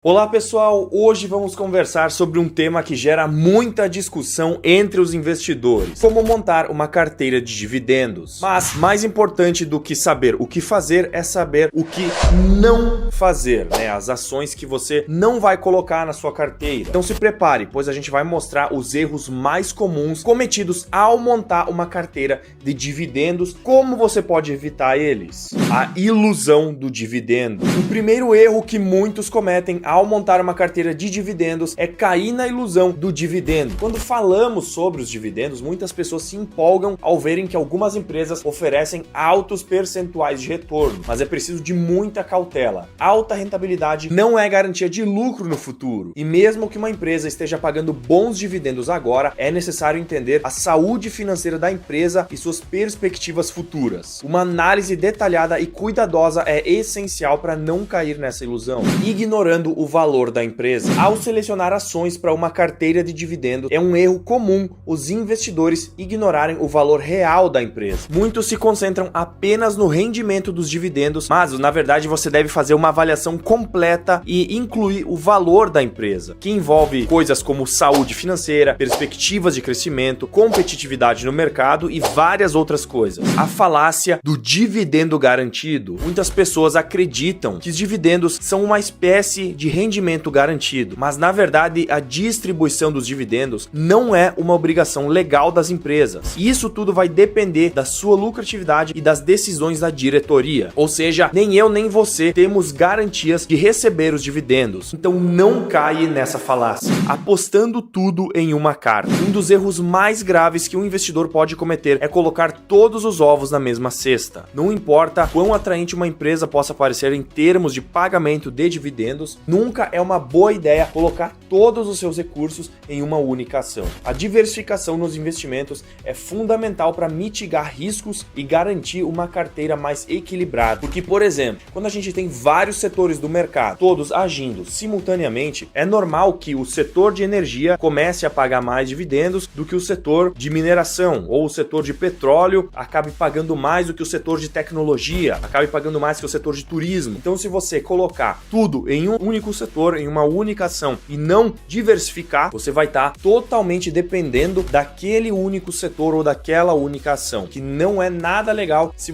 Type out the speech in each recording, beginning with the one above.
Olá pessoal, hoje vamos conversar sobre um tema que gera muita discussão entre os investidores: como montar uma carteira de dividendos. Mas mais importante do que saber o que fazer é saber o que não fazer, né? As ações que você não vai colocar na sua carteira. Então se prepare, pois a gente vai mostrar os erros mais comuns cometidos ao montar uma carteira de dividendos, como você pode evitar eles. A ilusão do dividendo. O primeiro erro que muitos cometem ao montar uma carteira de dividendos é cair na ilusão do dividendo. Quando falamos sobre os dividendos, muitas pessoas se empolgam ao verem que algumas empresas oferecem altos percentuais de retorno, mas é preciso de muita cautela. Alta rentabilidade não é garantia de lucro no futuro, e mesmo que uma empresa esteja pagando bons dividendos agora, é necessário entender a saúde financeira da empresa e suas perspectivas futuras. Uma análise detalhada e cuidadosa é essencial para não cair nessa ilusão. Ignorando o valor da empresa. Ao selecionar ações para uma carteira de dividendos, é um erro comum os investidores ignorarem o valor real da empresa. Muitos se concentram apenas no rendimento dos dividendos, mas na verdade você deve fazer uma avaliação completa e incluir o valor da empresa, que envolve coisas como saúde financeira, perspectivas de crescimento, competitividade no mercado e várias outras coisas. A falácia do dividendo garantido. Muitas pessoas acreditam que os dividendos são uma espécie de rendimento garantido, mas na verdade a distribuição dos dividendos não é uma obrigação legal das empresas. Isso tudo vai depender da sua lucratividade e das decisões da diretoria. Ou seja, nem eu nem você temos garantias de receber os dividendos. Então não caia nessa falácia, apostando tudo em uma carta. Um dos erros mais graves que um investidor pode cometer é colocar todos os ovos na mesma cesta. Não importa quão atraente uma empresa possa parecer em termos de pagamento de dividendos, nunca é uma boa ideia colocar todos os seus recursos em uma única ação. A diversificação nos investimentos é fundamental para mitigar riscos e garantir uma carteira mais equilibrada. Porque, por exemplo, quando a gente tem vários setores do mercado, todos agindo simultaneamente, é normal que o setor de energia comece a pagar mais dividendos do que o setor de mineração, ou o setor de petróleo acabe pagando mais do que o setor de tecnologia, acabe pagando mais que o setor de turismo. Então, se você colocar tudo em um único setor, em uma única ação, e não diversificar, você vai estar totalmente dependendo daquele único setor ou daquela única ação, que não é nada legal se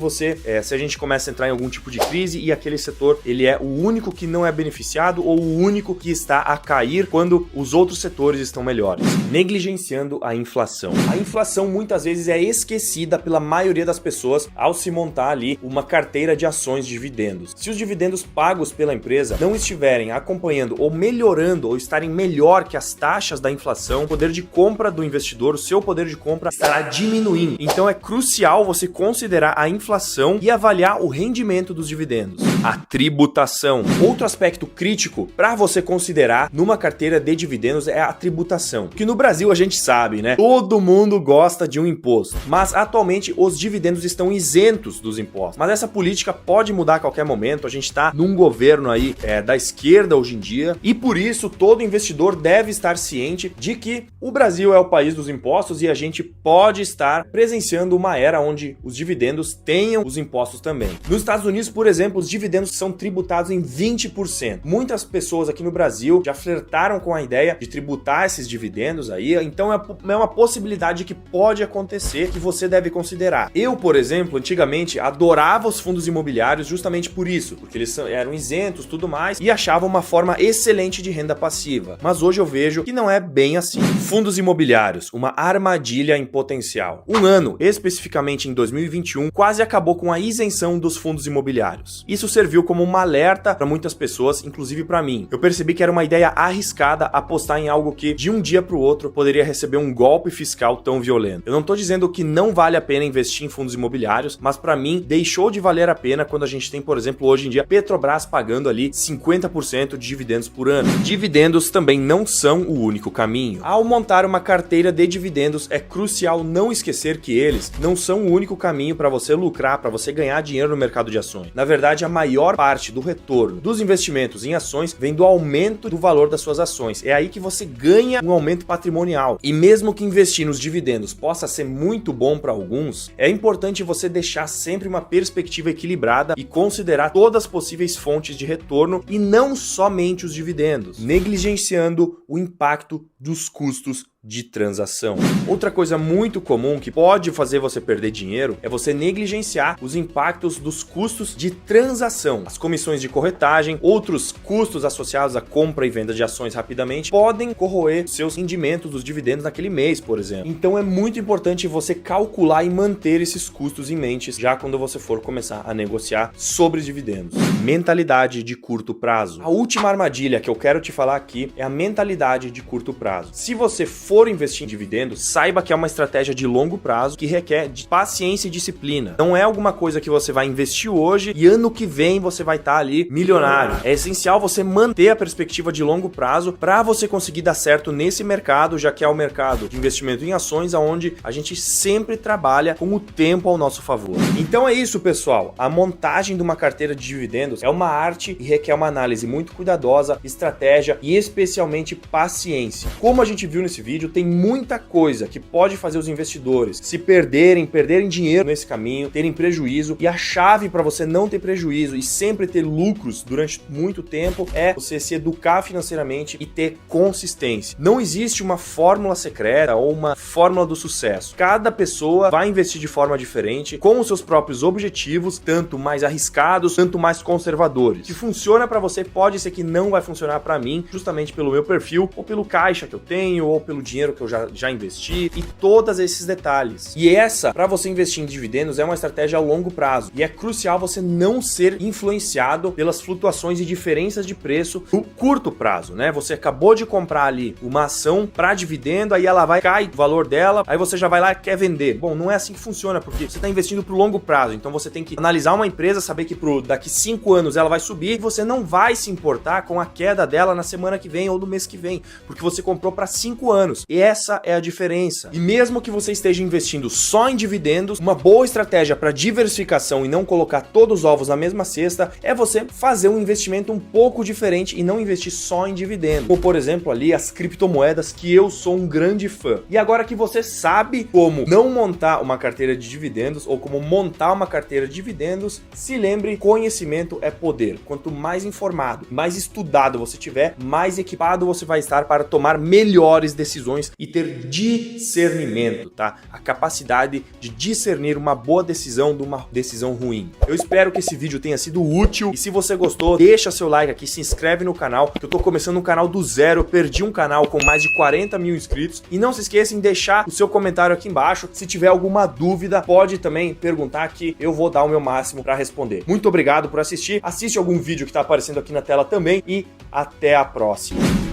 a gente começa a entrar em algum tipo de crise e aquele setor ele é o único que não é beneficiado ou o único que está a cair quando os outros setores estão melhores. Negligenciando a inflação. A inflação muitas vezes é esquecida pela maioria das pessoas ao se montar ali uma carteira de ações de dividendos. Se os dividendos pagos pela empresa não estiverem acompanhando ou melhorando ou estarem melhor que as taxas da inflação, o poder de compra do investidor, o seu poder de compra estará diminuindo. Então é crucial você considerar a inflação e avaliar o rendimento dos dividendos. A tributação. Outro aspecto crítico para você considerar numa carteira de dividendos é a tributação. Que no Brasil a gente sabe, né? Todo mundo gosta de um imposto, mas atualmente os dividendos estão isentos dos impostos. Mas essa política pode mudar a qualquer momento. A gente está num governo aí da esquerda hoje em dia, e por isso todo investidor deve estar ciente de que o Brasil é o país dos impostos e a gente pode estar presenciando uma era onde os dividendos tenham os impostos também. Nos Estados Unidos, por exemplo, os dividendos são tributados em 20%. Muitas pessoas aqui no Brasil já flertaram com a ideia de tributar esses dividendos aí, então é uma possibilidade que pode acontecer que você deve considerar. Eu, por exemplo, antigamente adorava os fundos imobiliários justamente por isso, porque eles eram isentos, tudo mais, e achava uma forma excelente de renda passiva. Mas hoje eu vejo que não é bem assim. Fundos imobiliários, uma armadilha em potencial. Um ano, especificamente em 2021, quase acabou com a isenção dos fundos imobiliários. Isso serviu como um alerta para muitas pessoas, inclusive para mim. Eu percebi que era uma ideia arriscada apostar em algo que, de um dia para o outro, poderia receber um golpe fiscal tão violento. Eu não estou dizendo que não vale a pena investir em fundos imobiliários, mas para mim, deixou de valer a pena quando a gente tem, por exemplo, hoje em dia, Petrobras pagando ali 50% de dividendos por ano. Dividendos também não são o único caminho. Ao montar uma carteira de dividendos, é crucial não esquecer que eles não são o único caminho para você lucrar, para você ganhar dinheiro no mercado de ações. Na verdade, a maior parte do retorno dos investimentos em ações vem do aumento do valor das suas ações. É aí que você ganha um aumento patrimonial. E mesmo que investir nos dividendos possa ser muito bom para alguns, é importante você deixar sempre uma perspectiva equilibrada e considerar todas as possíveis fontes de retorno e não só somente os dividendos, negligenciando o impacto dos custos de transação. Outra coisa muito comum que pode fazer você perder dinheiro é você negligenciar os impactos dos custos de transação. As comissões de corretagem, outros custos associados à compra e venda de ações rapidamente podem corroer seus rendimentos dos dividendos naquele mês, por exemplo. Então é muito importante você calcular e manter esses custos em mente já quando você for começar a negociar sobre dividendos. Mentalidade de curto prazo. A última armadilha que eu quero te falar aqui é a mentalidade de curto prazo. Se você for investir em dividendos, saiba que é uma estratégia de longo prazo que requer de paciência e disciplina. Não é alguma coisa que você vai investir hoje e ano que vem você vai estar ali milionário. É essencial você manter a perspectiva de longo prazo para você conseguir dar certo nesse mercado, já que é o mercado de investimento em ações onde a gente sempre trabalha com o tempo ao nosso favor. Então é isso, pessoal. A montagem de uma carteira de dividendos é uma arte e requer uma análise muito cuidadosa, estratégia e especialmente paciência. Como a gente viu nesse vídeo, tem muita coisa que pode fazer os investidores se perderem dinheiro nesse caminho, terem prejuízo, e a chave para você não ter prejuízo e sempre ter lucros durante muito tempo é você se educar financeiramente e ter consistência. Não existe uma fórmula secreta ou uma fórmula do sucesso. Cada pessoa vai investir de forma diferente, com os seus próprios objetivos, tanto mais arriscados, tanto mais conservadores. O que funciona para você pode ser que não vai funcionar para mim, justamente pelo meu perfil, ou pelo caixa que eu tenho, ou pelo dinheiro que eu já investi, e todos esses detalhes. E essa, para você investir em dividendos, é uma estratégia a longo prazo. E é crucial você não ser influenciado pelas flutuações e diferenças de preço no curto prazo, né? Você acabou de comprar ali uma ação para dividendo, aí ela vai cair o valor dela, aí você já vai lá e quer vender. Bom, não é assim que funciona, porque você está investindo pro longo prazo. Então você tem que analisar uma empresa, saber que daqui 5 anos ela vai subir, e você não vai se importar com a queda dela na semana que vem ou no mês que vem, porque você comprou para 5 anos. E essa é a diferença. E mesmo que você esteja investindo só em dividendos, uma boa estratégia para diversificação e não colocar todos os ovos na mesma cesta é você fazer um investimento um pouco diferente e não investir só em dividendos. Como, por exemplo, ali as criptomoedas, que eu sou um grande fã. E agora que você sabe como não montar uma carteira de dividendos ou como montar uma carteira de dividendos, se lembre, conhecimento é poder. Quanto mais informado, mais estudado você tiver, mais equipado você vai estar para tomar melhores decisões e ter discernimento, tá? A capacidade de discernir uma boa decisão de uma decisão ruim. Eu espero que esse vídeo tenha sido útil, e se você gostou, deixa seu like aqui, se inscreve no canal, que eu tô começando um canal do zero, eu perdi um canal com mais de 40 mil inscritos, e não se esqueça em deixar o seu comentário aqui embaixo. Se tiver alguma dúvida, pode também perguntar que eu vou dar o meu máximo para responder. Muito obrigado por assistir, assiste algum vídeo que tá aparecendo aqui na tela também, e até a próxima.